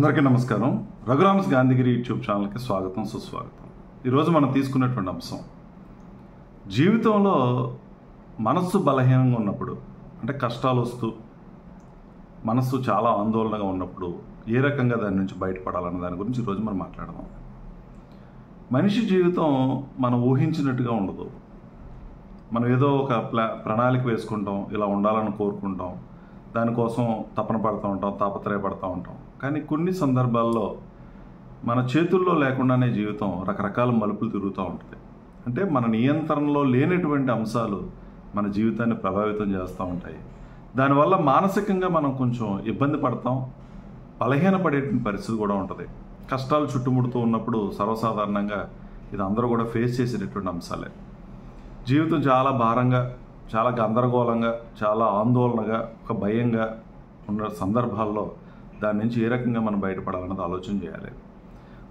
అందరికీ నమస్కారం. రఘురామ్స్ గాంధీగిరి యూట్యూబ్ ఛానల్కి స్వాగతం, సుస్వాగతం. ఈరోజు మనం తీసుకున్నటువంటి అంశం, జీవితంలో మనస్సు బలహీనంగా ఉన్నప్పుడు, అంటే కష్టాలు వస్తూ మనస్సు చాలా ఆందోళనగా ఉన్నప్పుడు ఏ రకంగా దాని నుంచి బయటపడాలన్న దాని గురించి ఈరోజు మనం మాట్లాడదాం. మనిషి జీవితం మనం ఊహించినట్టుగా ఉండదు. మనం ఏదో ఒక ప్రణాళిక వేసుకుంటాం, ఇలా ఉండాలని కోరుకుంటాం, దానికోసం తపన పడుతూ ఉంటాం, తాపత్రయపడుతూ ఉంటాం. కానీ కొన్ని సందర్భాల్లో మన చేతుల్లో లేకుండానే జీవితం రకరకాల మలుపులు తిరుగుతూ ఉంటుంది. అంటే మన నియంత్రణలో లేనటువంటి అంశాలు మన జీవితాన్ని ప్రభావితం చేస్తూ ఉంటాయి. దానివల్ల మానసికంగా మనం కొంచెం ఇబ్బంది పడతాం, బలహీనపడేటువంటి పరిస్థితి కూడా ఉంటుంది. కష్టాలు చుట్టుముడుతూ ఉన్నప్పుడు సర్వసాధారణంగా ఇది అందరూ కూడా ఫేస్ చేసేటటువంటి అంశాలే. జీవితం చాలా భారంగా, చాలా గందరగోళంగా, చాలా ఆందోళనగా, ఒక భయంగా ఉన్న సందర్భాల్లో దాని నుంచి ఏ రకంగా మనం బయటపడాలన్నది ఆలోచన చేయాలి.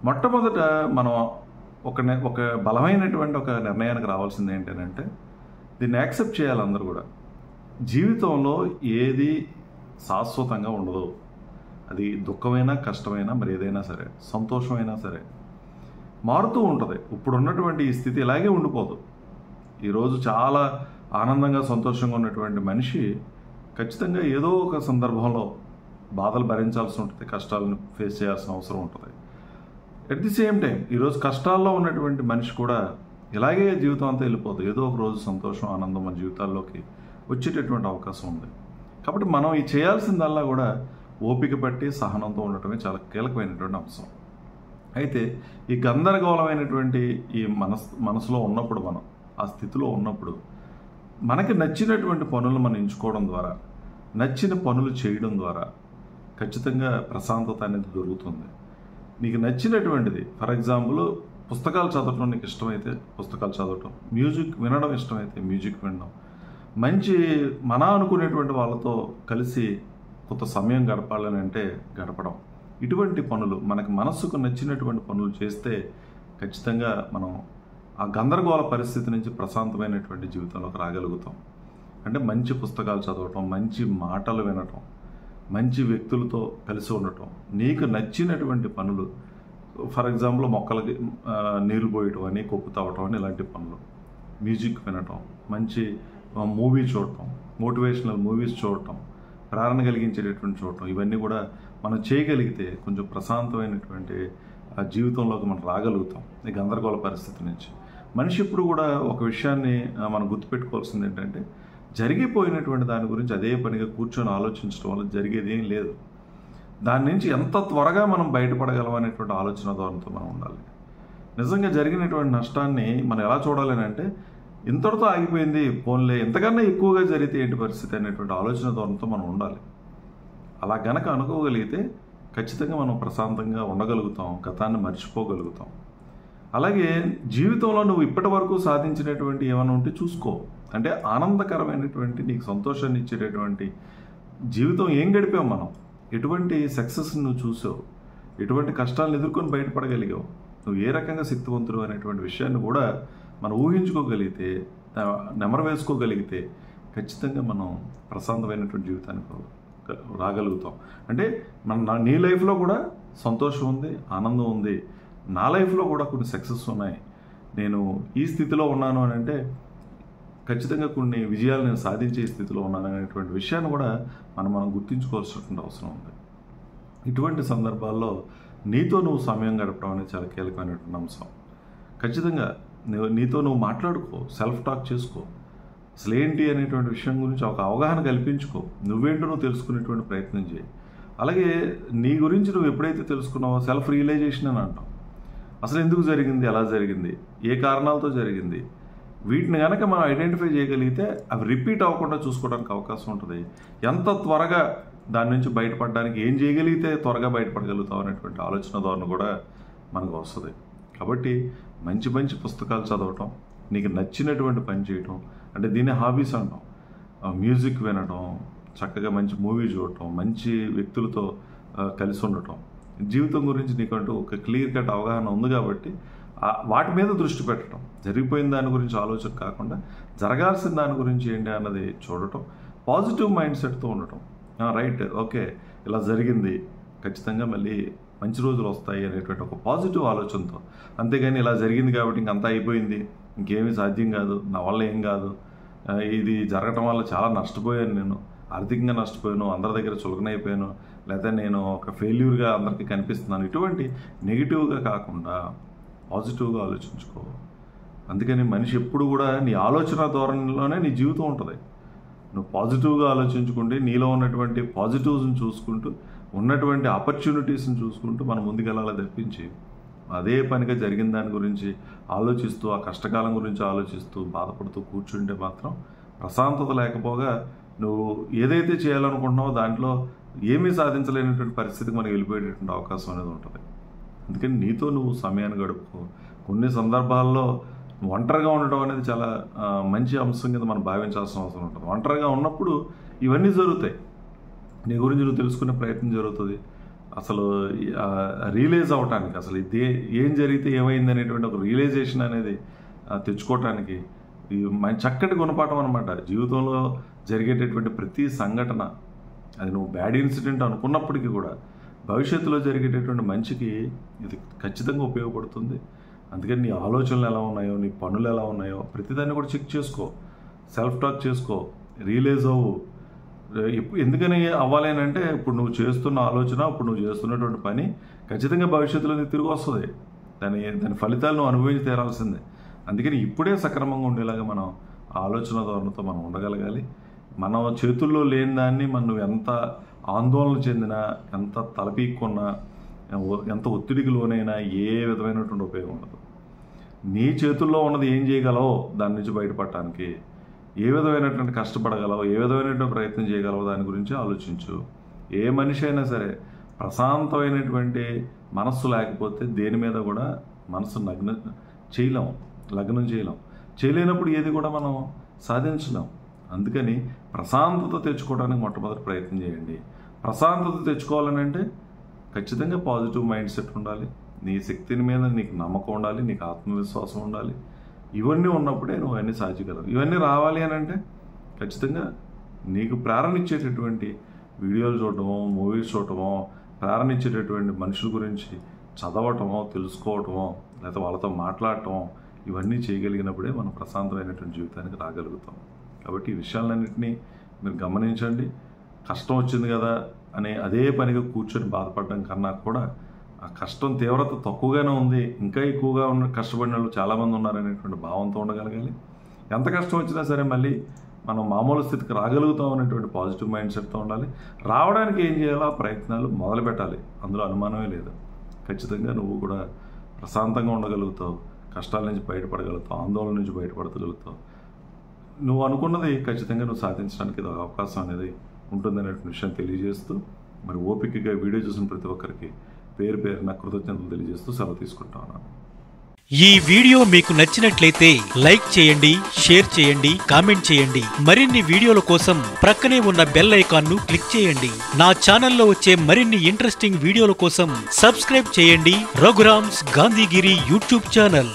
మొట్టమొదట మనం ఒక బలమైనటువంటి ఒక నిర్ణయానికి రావాల్సింది ఏంటంటే, దీన్ని యాక్సెప్ట్ చేయాలి అందరూ కూడా. జీవితంలో ఏది శాశ్వతంగా ఉండదు. అది దుఃఖమైనా, కష్టమైనా, మరి ఏదైనా సరే, సంతోషమైనా సరే మారుతూ ఉంటుంది. ఇప్పుడు ఉన్నటువంటి ఈ స్థితి ఇలాగే ఉండిపోదు. ఈరోజు చాలా ఆనందంగా, సంతోషంగా ఉన్నటువంటి మనిషి ఖచ్చితంగా ఏదో ఒక సందర్భంలో బాధలు భరించాల్సి ఉంటుంది, కష్టాలను ఫేస్ చేయాల్సిన అవసరం ఉంటుంది. అట్ ది సేమ్ టైం ఈరోజు కష్టాల్లో ఉన్నటువంటి మనిషి కూడా ఇలాగే జీవితం అంతా వెళ్ళిపోదు. ఏదో ఒక రోజు సంతోషం, ఆనందం మన జీవితాల్లోకి వచ్చేటటువంటి అవకాశం ఉంది. కాబట్టి మనం ఈ చేయాల్సిందల్లా కూడా ఓపిక పట్టి సహనంతో ఉండటమే చాలా కీలకమైనటువంటి అంశం. అయితే ఈ గందరగోళమైనటువంటి ఈ మనసులో ఉన్నప్పుడు, మనం ఆ స్థితిలో ఉన్నప్పుడు, మనకి నచ్చినటువంటి పనులు మనం ఎంచుకోవడం ద్వారా, నచ్చిన పనులు చేయడం ద్వారా ఖచ్చితంగా ప్రశాంతత అనేది దొరుకుతుంది. నీకు నచ్చినటువంటిది, ఫర్ ఎగ్జాంపుల్ పుస్తకాలు చదవటం నీకు ఇష్టమైతే పుస్తకాలు చదవటం, మ్యూజిక్ వినడం ఇష్టమైతే మ్యూజిక్ వినడం, మంచి మన అనుకునేటువంటి వాళ్ళతో కలిసి కొంత సమయం గడపాలని అంటే గడపడం, ఇటువంటి పనులు మనకు మనస్సుకు నచ్చినటువంటి పనులు చేస్తే ఖచ్చితంగా మనం ఆ గందరగోళ పరిస్థితి నుంచి ప్రశాంతమైనటువంటి జీవితంలోకి రాగలుగుతాం. అంటే మంచి పుస్తకాలు చదవటం, మంచి మాటలు వినటం, మంచి వ్యక్తులతో కలిసి ఉండటం, నీకు నచ్చినటువంటి పనులు, ఫర్ ఎగ్జాంపుల్ మొక్కలకి నీరు పోయటం అని, కొప్పు తవ్వటం అని, ఇలాంటి పనులు, మ్యూజిక్ వినటం, మంచి మూవీ చూడటం, మోటివేషనల్ మూవీస్ చూడటం, ప్రేరణ కలిగించేటటువంటి చూడటం, ఇవన్నీ కూడా మనం చేయగలిగితే కొంచెం ప్రశాంతమైనటువంటి జీవితంలోకి మనం రాగలుగుతాం ఈ గందరగోళ పరిస్థితి నుంచి. మనిషి ఇప్పుడు కూడా ఒక విషయాన్ని మనం గుర్తుపెట్టుకోవాల్సింది ఏంటంటే, జరిగిపోయినటువంటి దాని గురించి అదే పనిగా కూర్చొని ఆలోచించడం వల్ల జరిగేది ఏం లేదు. దాని నుంచి ఎంత త్వరగా మనం బయటపడగలం అనేటువంటి ఆలోచన ధోరణితో మనం ఉండాలి. నిజంగా జరిగినటువంటి నష్టాన్ని మనం ఎలా చూడాలి అంటే, ఇంతటితో ఆగిపోయింది, పోన్లే, ఇంతకన్నా ఎక్కువగా జరిగితే ఏంటి పరిస్థితి అనేటువంటి ఆలోచన ధోరణితో మనం ఉండాలి. అలా గనక అనుకోగలిగితే ఖచ్చితంగా మనం ప్రశాంతంగా ఉండగలుగుతాం, గతాన్ని మర్చిపోగలుగుతాం. అలాగే జీవితంలో నువ్వు ఇప్పటి వరకు సాధించినటువంటి ఏమైనా ఉంటే చూసుకో. అంటే ఆనందకరమైనటువంటి, నీకు సంతోషాన్ని ఇచ్చేటటువంటి జీవితం ఏం గడిపావు, మనం ఎటువంటి సక్సెస్ని నువ్వు చూసావు, ఎటువంటి కష్టాలను ఎదుర్కొని బయటపడగలిగావు, నువ్వు ఏ రకంగా శక్తివంతుడు అనేటువంటి విషయాన్ని కూడా మనం ఊహించుకోగలిగితే, నెమరు వేసుకోగలిగితే ఖచ్చితంగా మనం ప్రశాంతమైనటువంటి జీవితానికి రాగలుగుతాం. అంటే నీ లైఫ్లో కూడా సంతోషం ఉంది, ఆనందం ఉంది, నా లైఫ్లో కూడా కొన్ని సక్సెస్ ఉన్నాయి, నేను ఈ స్థితిలో ఉన్నాను అని అంటే ఖచ్చితంగా కొన్ని విజయాలు నేను సాధించే స్థితిలో ఉన్నాను అనేటువంటి విషయాన్ని కూడా మనం గుర్తించుకోవాల్సినటువంటి అవసరం ఉంది. ఇటువంటి సందర్భాల్లో నీతో నువ్వు సమయం గడపడం అనేది చాలా కీలకమైనటువంటి అంశం. ఖచ్చితంగా నీతో నువ్వు మాట్లాడుకో, సెల్ఫ్ టాక్ చేసుకో, అసలు ఏంటి అనేటువంటి విషయం గురించి ఒక అవగాహన కల్పించుకో, నువ్వేంటో నువ్వు తెలుసుకునేటువంటి ప్రయత్నం చేయి. అలాగే నీ గురించి నువ్వు ఎప్పుడైతే తెలుసుకున్నావో సెల్ఫ్ రియలైజేషన్ అని అంటాం. అసలు ఎందుకు జరిగింది, ఎలా జరిగింది, ఏ కారణాలతో జరిగింది, వీటిని కనుక మనం ఐడెంటిఫై చేయగలిగితే అవి రిపీట్ అవ్వకుండా చూసుకోవడానికి అవకాశం ఉంటుంది. ఎంత త్వరగా దాని నుంచి బయటపడడానికి ఏం చేయగలిగితే త్వరగా బయటపడగలుగుతాం అనేటువంటి ఆలోచన ధోరణి కూడా మనకు వస్తుంది. కాబట్టి మంచి మంచి పుస్తకాలు చదవటం, నీకు నచ్చినటువంటి పని చేయటం, అంటే దీన్ని హాబీస్ అంటాం, మ్యూజిక్ వినటం, చక్కగా మంచి మూవీ చూడటం, మంచి వ్యక్తులతో కలిసి ఉండటం, జీవితం గురించి నీకంటూ ఒక క్లియర్ కట్ అవగాహన ఉంది కాబట్టి వాటి మీద దృష్టి పెట్టడం, జరిగిపోయిన దాని గురించి ఆలోచన కాకుండా జరగాల్సిన దాని గురించి ఏంటి అన్నది చూడటం, పాజిటివ్ మైండ్ సెట్తో ఉండటం. రైట్, ఓకే, ఇలా జరిగింది, ఖచ్చితంగా మళ్ళీ మంచి రోజులు వస్తాయి అనేటువంటి ఒక పాజిటివ్ ఆలోచనతో. అంతేగాని ఇలా జరిగింది కాబట్టి ఇంకంతా అయిపోయింది, ఇంకేమీ సాధ్యం కాదు, నా వల్ల ఏం కాదు, ఇది జరగటం వల్ల చాలా నష్టపోయాను, నేను ఆర్థికంగా నష్టపోయాను, అందరి దగ్గర చులకనైపోయాను, లేదా నేను ఒక ఫెయిల్యూర్గా అందరికీ కనిపిస్తున్నాను, ఇటువంటి నెగిటివ్గా కాకుండా పాజిటివ్గా ఆలోచించుకో. అందుకని మనిషి ఎప్పుడు కూడా నీ ఆలోచన ధోరణిలోనే నీ జీవితం ఉంటుంది. నువ్వు పాజిటివ్గా ఆలోచించుకుంటే నీలో ఉన్నటువంటి పాజిటివ్స్ని చూసుకుంటూ, ఉన్నటువంటి ఆపర్చునిటీస్ని చూసుకుంటూ మనం ముందుకెళ్ళాలి తప్పించి అదే పనిగా జరిగిన దాని గురించి ఆలోచిస్తూ, ఆ కష్టకాలం గురించి ఆలోచిస్తూ బాధపడుతూ కూర్చుంటే మాత్రం ప్రశాంతత లేకపోగా నువ్వు ఏదైతే చేయాలనుకుంటున్నావో దాంట్లో ఏమీ సాధించలేనటువంటి పరిస్థితికి మనకి వెళ్ళిపోయేటటువంటి అవకాశం అనేది ఉంటుంది. అందుకని నీతో నువ్వు సమయాన్ని గడుపుకో. కొన్ని సందర్భాల్లో ఒంటరిగా ఉండడం అనేది చాలా మంచి అంశం కింద మనం భావించాల్సిన అవసరం ఉంటుంది. ఒంటరిగా ఉన్నప్పుడు ఇవన్నీ జరుగుతాయి, నీ గురించి నువ్వు తెలుసుకునే ప్రయత్నం జరుగుతుంది. అసలు రియలైజ్ అవ్వటానికి, అసలు ఇదే ఏం జరిగితే ఏమైంది అనేటువంటి ఒక రియలైజేషన్ అనేది తెచ్చుకోవటానికి మంచి చక్కటి గుణపాఠం అనమాట. జీవితంలో జరిగేటటువంటి ప్రతి సంఘటన, అది నువ్వు బ్యాడ్ ఇన్సిడెంట్ అనుకున్నప్పటికీ కూడా భవిష్యత్తులో జరిగేటటువంటి మంచికి ఇది ఖచ్చితంగా ఉపయోగపడుతుంది. అందుకని నీ ఆలోచనలు ఎలా ఉన్నాయో, నీ పనులు ఎలా ఉన్నాయో ప్రతిదాన్ని కూడా చెక్ చేసుకో, సెల్ఫ్ టాక్ చేసుకో, రియలైజ్ అవ్వు. ఎందుకని అవ్వాలి అని అంటే, ఇప్పుడు నువ్వు చేస్తున్న ఆలోచన, ఇప్పుడు నువ్వు చేస్తున్నటువంటి పని ఖచ్చితంగా భవిష్యత్తులో నీకు తిరిగి వస్తుంది. దాని ఫలితాలు నువ్వు అనుభవించి తీరాల్సిందే. అందుకని ఇప్పుడే సక్రమంగా ఉండేలాగా మనం ఆలోచన ధోరణితో మనం ఉండగలగాలి. మన చేతుల్లో లేని దాన్ని నువ్వు ఎంత ఆందోళన చెందినా, ఎంత తలపీక్కున్నా, ఎంత ఒత్తిడికి లోనైనా ఏ విధమైనటువంటి ఉపయోగం ఉండదు. నీ చేతుల్లో ఉన్నది ఏం చేయగలవో దాని నుంచి బయటపడటానికి, ఏ విధమైనటువంటి కష్టపడగలవో, ఏ విధమైనటువంటి ప్రయత్నం చేయగలవో దాని గురించి ఆలోచించు. ఏ మనిషి అయినా సరే ప్రశాంతమైనటువంటి మనస్సు లేకపోతే దేని మీద కూడా మనసు లగ్నం చేయలేనప్పుడు ఏది కూడా మనం సాధించలేం. అందుకని ప్రశాంతత తెచ్చుకోవడానికి మొట్టమొదటి ప్రయత్నం చేయండి. ప్రశాంతత తెచ్చుకోవాలని అంటే ఖచ్చితంగా పాజిటివ్ మైండ్ సెట్ ఉండాలి, నీ శక్తిని మీద నీకు నమ్మకం ఉండాలి, నీకు ఆత్మవిశ్వాసం ఉండాలి. ఇవన్నీ ఉన్నప్పుడే నువ్వు అన్నీ సాధించగలవు. ఇవన్నీ రావాలి అని అంటే ఖచ్చితంగా నీకు ప్రేరణ ఇచ్చేటటువంటి వీడియోలు చూడటమో, మూవీస్ చూడటమో, ప్రేరణ ఇచ్చేటటువంటి మనుషుల గురించి చదవటమో, తెలుసుకోవటమో, లేకపోతే వాళ్ళతో మాట్లాడటమో, ఇవన్నీ చేయగలిగినప్పుడే మనం ప్రశాంతమైనటువంటి జీవితానికి రాగలుగుతాం. కాబట్టి ఈ విషయాలన్నింటినీ మీరు గమనించండి. కష్టం వచ్చింది కదా అని అదే పనిగా కూర్చొని బాధపడడం కన్నా కూడా ఆ కష్టం తీవ్రత తక్కువగానే ఉంది, ఇంకా ఎక్కువగా కష్టపడిన వాళ్ళు చాలామంది ఉన్నారనేటువంటి భావంతో ఉండగలగాలి. ఎంత కష్టం వచ్చినా సరే మళ్ళీ మనం మామూలు స్థితికి రాగలుగుతాం అనేటువంటి పాజిటివ్ మైండ్ సెట్తో ఉండాలి. రావడానికి ఏం చేయాలో ఆ ప్రయత్నాలు మొదలు పెట్టాలి, అందులో అనుమానమే లేదు. ఖచ్చితంగా నువ్వు కూడా ప్రశాంతంగా ఉండగలుగుతావు, కష్టాల నుంచి బయటపడగలుగుతావు, ఆందోళన నుంచి బయటపడగలుగుతావు. నువ్వు అనుకున్నది ఖచ్చితంగా నువ్వు సాధించడానికి ఇది ఒక అవకాశం అనేది ఉంటుందనే విషయం తెలియజేస్తూ, మరి ఓపికగా వీడియో చూసిన ప్రతి ఒక్కరికి పేరు పేరున కృతజ్ఞతలు తెలియజేస్తూ సెలవు తీసుకుంటా ఉన్నాను. ఈ వీడియో మీకు నచ్చినట్లయితే లైక్ చేయండి, షేర్ చేయండి, కామెంట్ చేయండి. మరిన్ని వీడియోల కోసం ప్రక్కనే ఉన్న బెల్ ఐకాన్ ను క్లిక్ చేయండి. నా ఛానల్లో వచ్చే మరిన్ని ఇంట్రెస్టింగ్ వీడియోల కోసం సబ్స్క్రైబ్ చేయండి రఘురామ్స్ గాంధీగిరి యూట్యూబ్ ఛానల్.